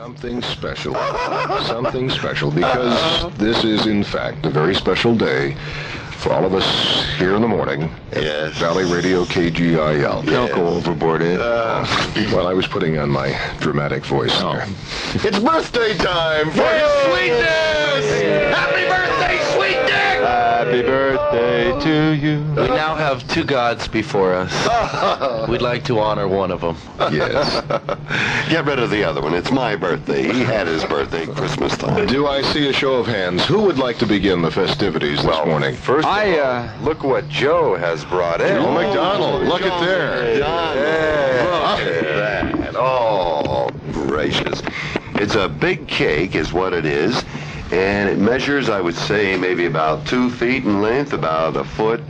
Something special. Something special, because this is, in fact, a very special day for all of us here in the morning at Valley Radio KGIL. Don't go overboard, Ed. Well, I was putting on my dramatic voice there. It's birthday time for his Sweet-ness! Happy birthday, Sweet Dick! Happy birthday to you. We now have two gods before us. We'd like to honor one of them. Yes. Get rid of the other one. It's my birthday. He had his birthday Christmas time. Do I see a show of hands? Who would like to begin the festivities this morning? First look what Joe has brought in. Joe McDonald. Look at there. Look at that. Oh, gracious. It's a big cake is what it is. And it measures, I would say, maybe about 2 feet in length, about a foot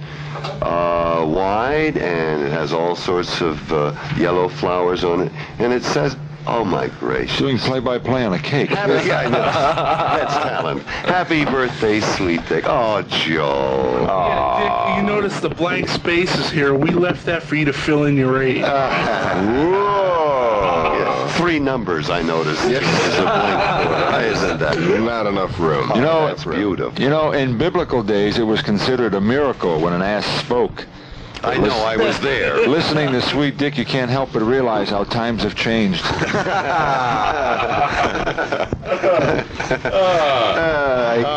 wide, and it has all sorts of yellow flowers on it. And it says, oh my gracious. Doing play-by-play on a cake. Yeah, I know. That's talent. Happy birthday, Sweet Dick. Oh, Joe. Yeah, Dick, you notice the blank spaces here. We left that for you to fill in your age. Whoa. Yeah, 3 numbers, I noticed. Yes. Is a blank border. Isn't that? Not enough room. You know, that's beautiful. You know, in biblical days, it was considered a miracle when an ass spoke. I know, I was there. Listening to Sweet Dick, you can't help but realize how times have changed. I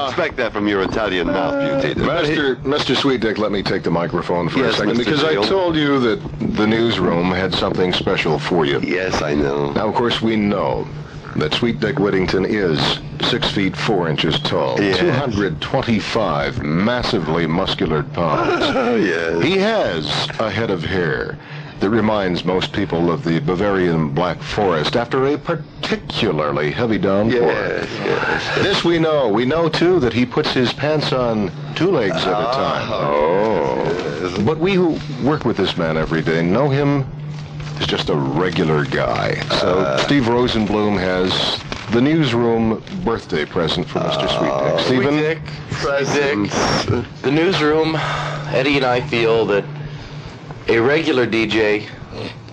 expect that from your Italian mouth, Beauty. Mr. Sweet Dick, let me take the microphone for a second, Mr. because I Seal. told you that the newsroom had something special for you. Yes, I know. Now, of course, we know that Sweet Dick Whittington is 6 feet 4 inches tall, Yes. 225 massively muscular pounds. Yes. He has a head of hair that reminds most people of the Bavarian Black Forest after a particularly heavy downpour. Yes. This we know. We know, too, that he puts his pants on 2 legs at a time. Oh. But we who work with this man every day know him as just a regular guy. So Steve Rosenblum has the newsroom birthday present for Mr. Sweet Dick. Stephen? Dick, the newsroom, Eddie and I feel that a regular DJ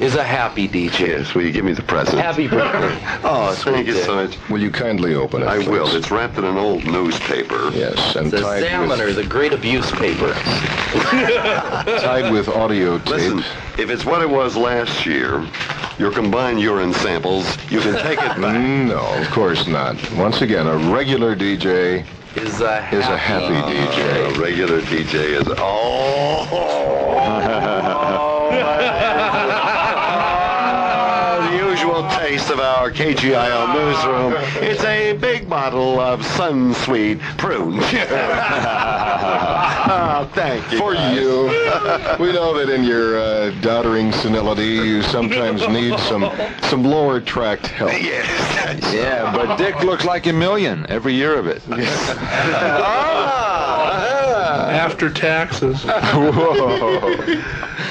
is a happy DJ. Yes, will you give me the present? Happy birthday. Oh, thank you Dick. so much. Will you kindly open it, I will. please? It's wrapped in an old newspaper. Yes, and The tied Examiner, the great abuse paper. tied with audio tape. Listen, if it's what it was last year, your combined urine samples, you can take it back. No, of course not. Once again, a regular DJ Is a happy DJ. A regular DJ is... The usual taste of our KGIL newsroom. It's a big bottle of Sunsweet prune. Oh, thank you. For you. We know that in your doddering senility, you sometimes need some lower tract help. Yes. Yeah, but Dick looks like a million every year of it. After taxes. Whoa.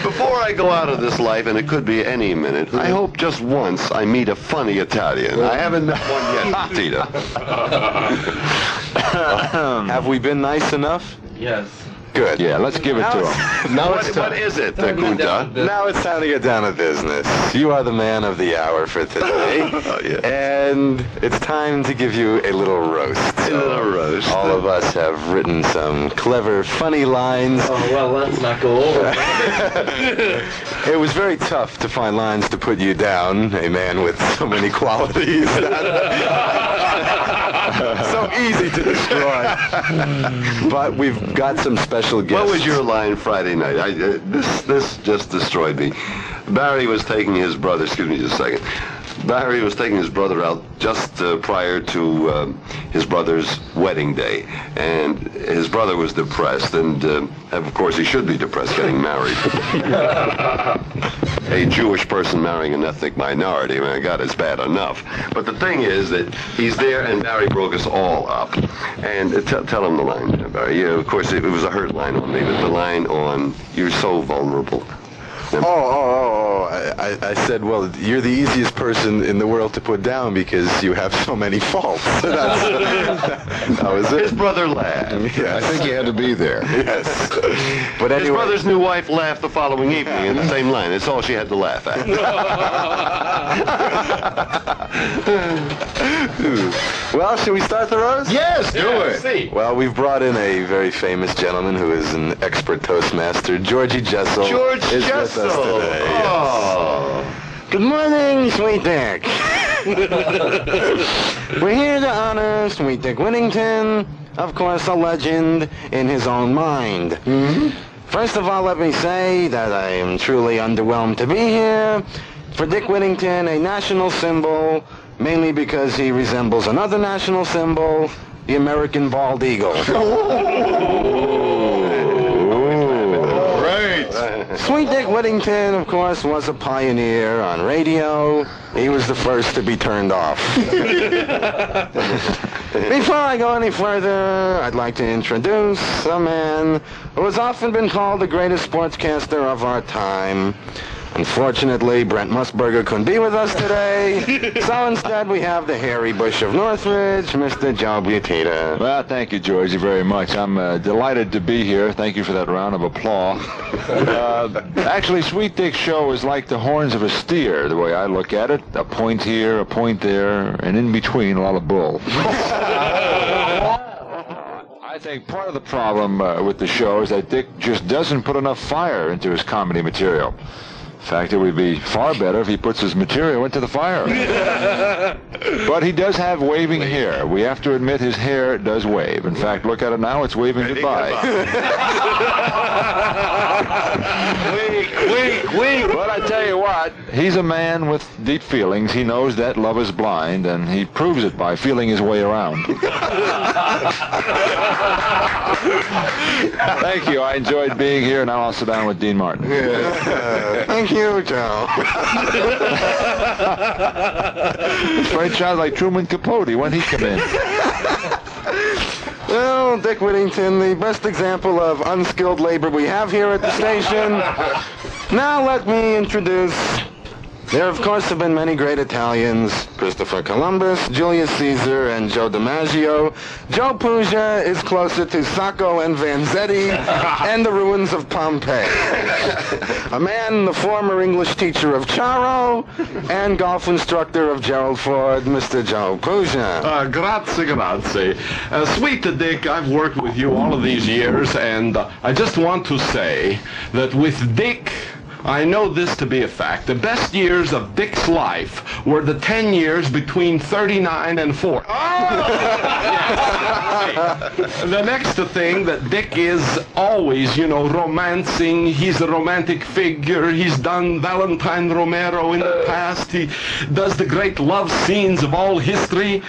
Before I go out of this life, and it could be any minute, I hope just once I meet a funny Italian. I haven't met one yet, Tita. Have we been nice enough? Yes. Good. Yeah, let's give it to him. Now what is it, Kunta? Now it's time to get down to business. You are the man of the hour for today. Oh, yeah. And it's time to give you a little roast. A little roast. All of us have written some clever, funny lines. Oh, well, let's not go over. It was very tough to find lines to put you down, a man with so many qualities. So easy to destroy. But we've got some special guests. What was your line Friday night? This just destroyed me. Barry was taking his brother, excuse me just a second. Barry was taking his brother out just prior to his brother's wedding day. And his brother was depressed, and of course he should be depressed getting married. A Jewish person marrying an ethnic minority, I mean, God, it's bad enough. But the thing is that he's there, and Barry broke us all up. And tell him the line, Barry. Yeah, of course, it was a hurt line on me, but the line on, you're so vulnerable. No, I said, well, you're the easiest person in the world to put down because you have so many faults. That was it. His brother laughed. I think you had to be there. Yes. But His anyway, brother's new wife laughed the following evening in the same line. That's all she had to laugh at. well, should we start the roast? Yes, do it. Well, we've brought in a very famous gentleman who is an expert Toastmaster. Georgie Jessel George is Jessel. with us today. Yes. Oh. Good morning, Sweet Dick. We're here to honor Sweet Dick Whittington, of course a legend in his own mind. First of all, let me say that I am truly underwhelmed to be here. For Dick Whittington, a national symbol, mainly because he resembles another national symbol, the American bald eagle. Sweet Dick Whittington, of course, was a pioneer on radio. He was the first to be turned off. Before I go any further, I'd like to introduce a man who has often been called the greatest sportscaster of our time. Unfortunately, Brent Musburger couldn't be with us today, so instead we have the hairy bush of Northridge, Mr. Joe Butita. Well, thank you, Georgie, very much. I'm delighted to be here. Thank you for that round of applause. Actually, Sweet Dick's show is like the horns of a steer, the way I look at it. A point here, a point there, and in between, a lot of bull. I think part of the problem with the show is that Dick just doesn't put enough fire into his comedy material. In fact, it would be far better if he puts his material into the fire. But he does have waving hair. We have to admit his hair does wave. In fact, look at it now, it's waving goodbye. Wink. But I tell you what, he's a man with deep feelings. He knows that love is blind, and he proves it by feeling his way around. Thank you. I enjoyed being here. Now I'll sit down with Dean Martin. Thank you, Joe. This right sounds like Truman Capote. When he come in? Well, Dick Whittington, the best example of unskilled labor we have here at the station. Now let me introduce... There, of course, have been many great Italians, Christopher Columbus, Julius Caesar, and Joe DiMaggio. Joe Puglia is closer to Sacco and Vanzetti and the ruins of Pompeii. A man, the former English teacher of Charo and golf instructor of Gerald Ford, Mr. Joe Puglia. Grazie. Sweet Dick, I've worked with you all of these years, and I just want to say that with Dick, I know this to be a fact. The best years of Dick's life were the 10 years between 39 and 40. The next thing that Dick is always, romancing. He's a romantic figure. He's done Valentine Romero in the past. He does the great love scenes of all history.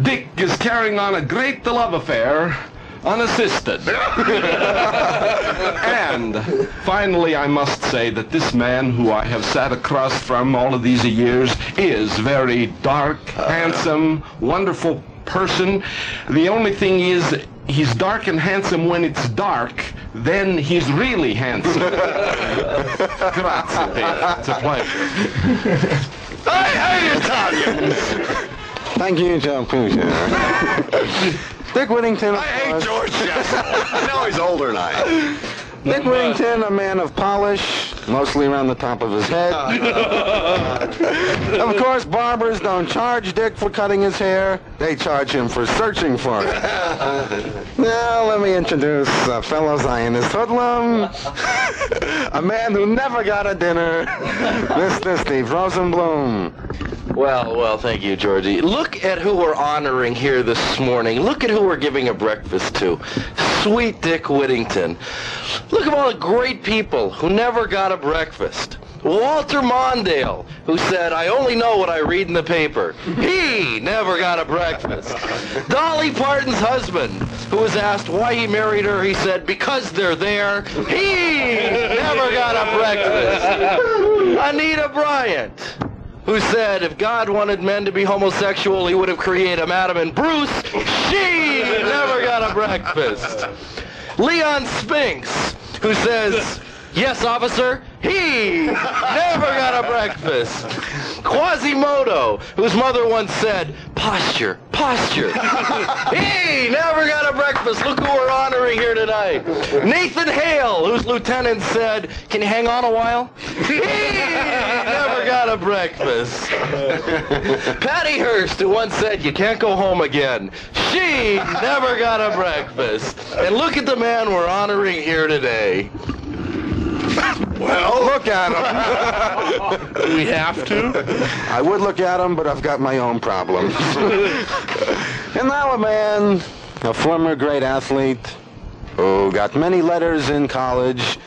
Dick is carrying on a great love affair, unassisted. And finally, I must say that this man who I have sat across from all of these years is very dark, handsome, wonderful person. The only thing is, he's dark and handsome when it's dark, then he's really handsome. Grazie, Dick. It's a pleasure. I hate Italians! Thank you, Joe Puglia. Dick Whittington, I hate George Jessel. I know he's older than I am. Dick Whittington, a man of polish, mostly around the top of his head. Of course, barbers don't charge Dick for cutting his hair. They charge him for searching for it. Now, let me introduce a fellow Zionist hoodlum, a man who never got a dinner, Mr. Steve Rosenblum. Well, thank you, Georgie. Look at who we're honoring here this morning. Look at who we're giving a breakfast to. Sweet Dick Whittington. Look at all the great people who never got a breakfast. Walter Mondale, who said, I only know what I read in the paper. He never got a breakfast. Dolly Parton's husband, who was asked why he married her, he said, because they're there. He never got a breakfast. Anita Bryant, who said if God wanted men to be homosexual, he would have created Adam and Bruce. She never got a breakfast. Leon Spinks, who says, yes, officer, He never got a breakfast. Quasimodo, whose mother once said, posture, posture. He never got a breakfast. Look who we're honoring here tonight. Nathan Hale, whose lieutenant said, can you hang on a while? He never got a breakfast. Patty Hearst, who once said, you can't go home again. She never got a breakfast. And look at the man we're honoring here today. Well, look at him. Do we have to? I would look at him, but I've got my own problems. And now a man, a former great athlete, who got many letters in college,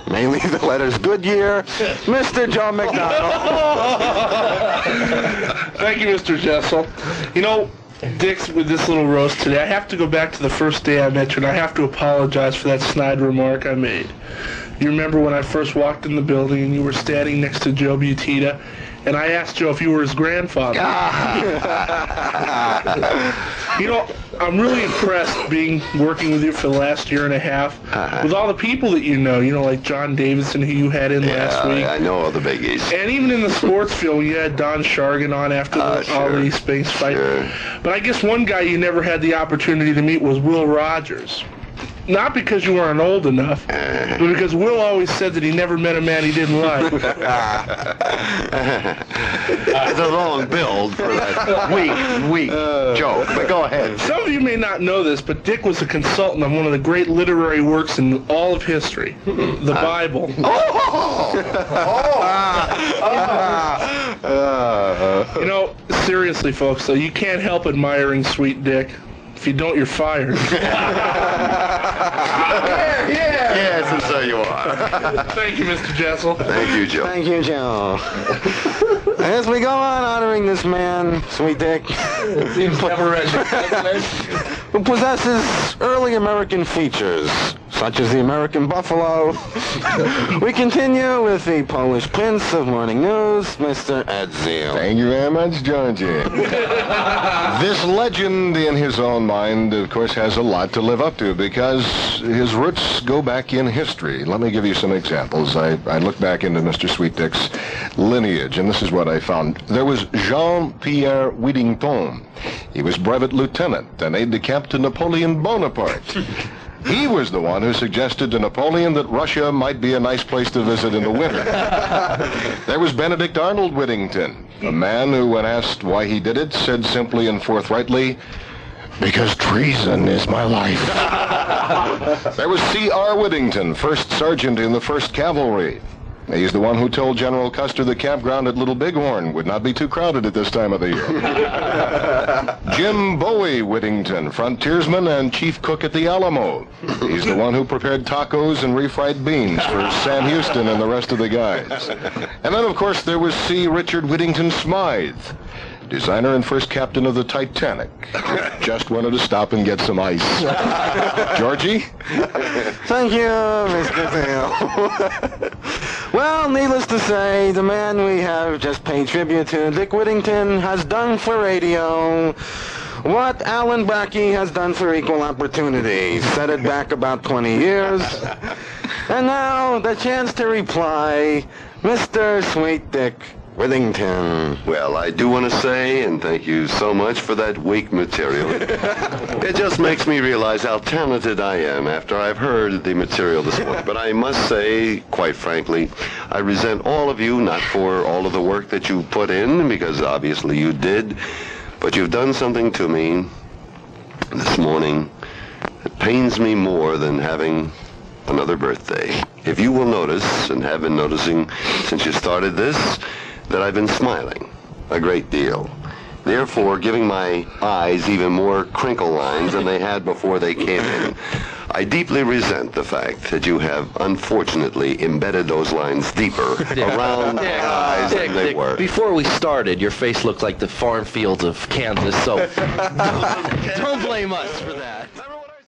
mainly the letters Goodyear, Mr. Joe McDonald. Thank you, Mr. Jessel. You know, Dick's with this little roast today. I have to go back to the first day I met you, and I have to apologize for that snide remark I made. You remember when I first walked in the building and you were standing next to Joe Butita, and I asked Joe if you were his grandfather. You know, I'm really impressed working with you for the last year and a half, with all the people that you know, like John Davidson, who you had in last week. I know all the biggies. And even in the sports field, you had Don Shargan on after all the Spinks fight. Sure. But I guess one guy you never had the opportunity to meet was Will Rogers. Not because you weren't old enough, but because Will always said that he never met a man he didn't like. It's a long build for that weak joke, but go ahead. Some of you may not know this, but Dick was a consultant on one of the great literary works in all of history, the Bible. You know, seriously, folks, though, you can't help admiring Sweet Dick. If you don't, you're fired. Yes, and so you are. Thank you, Mr. Jessel. Thank you, Joe. Thank you, Joe. As we go on honoring this man, Sweet Dick, Seems never ending. who possesses early American features, such as the American buffalo, we continue with the Polish Prince of Morning News, Mr. Ed Zeal. Thank you very much, Georgie. This legend, in his own mind, of course, has a lot to live up to because his roots go back in history. Let me give you some examples. I looked back into Mr. Sweet Dick's lineage, and this is what I found. There was Jean-Pierre Whittington. He was brevet lieutenant and aide-de-camp to Napoleon Bonaparte. He was the one who suggested to Napoleon that Russia might be a nice place to visit in the winter. There was Benedict Arnold Whittington, a man who, when asked why he did it, said simply and forthrightly, because treason is my life. There was C.R. Whittington, first sergeant in the 1st Cavalry. He's the one who told General Custer the campground at Little Bighorn would not be too crowded at this time of the year. Jim Bowie Whittington, frontiersman and chief cook at the Alamo. He's the one who prepared tacos and refried beans for Sam Houston and the rest of the guys. And then, of course, there was C. Richard Whittington Smythe, designer and first captain of the Titanic. Just wanted to stop and get some ice. Georgie? Thank you, Mr. Zeal. Well, needless to say, the man we have just paid tribute to, Dick Whittington, has done for radio what Alan Brackey has done for equal opportunity. Set it back about 20 years. And now, the chance to reply, Mr. Sweet Dick Whittington. Well, I do want to say, and thank you so much for that weak material. It just makes me realize how talented I am after I've heard the material this morning. But I must say, quite frankly, I resent all of you, not for all of the work that you put in, because obviously you did, but you've done something to me this morning that pains me more than having another birthday. If you will notice, and have been noticing since you started this, that I've been smiling a great deal, therefore giving my eyes even more crinkle lines than they had before they came in. I deeply resent the fact that you have unfortunately embedded those lines deeper around my eyes than they were. Before we started, your face looked like the farm fields of Kansas, so don't blame us for that.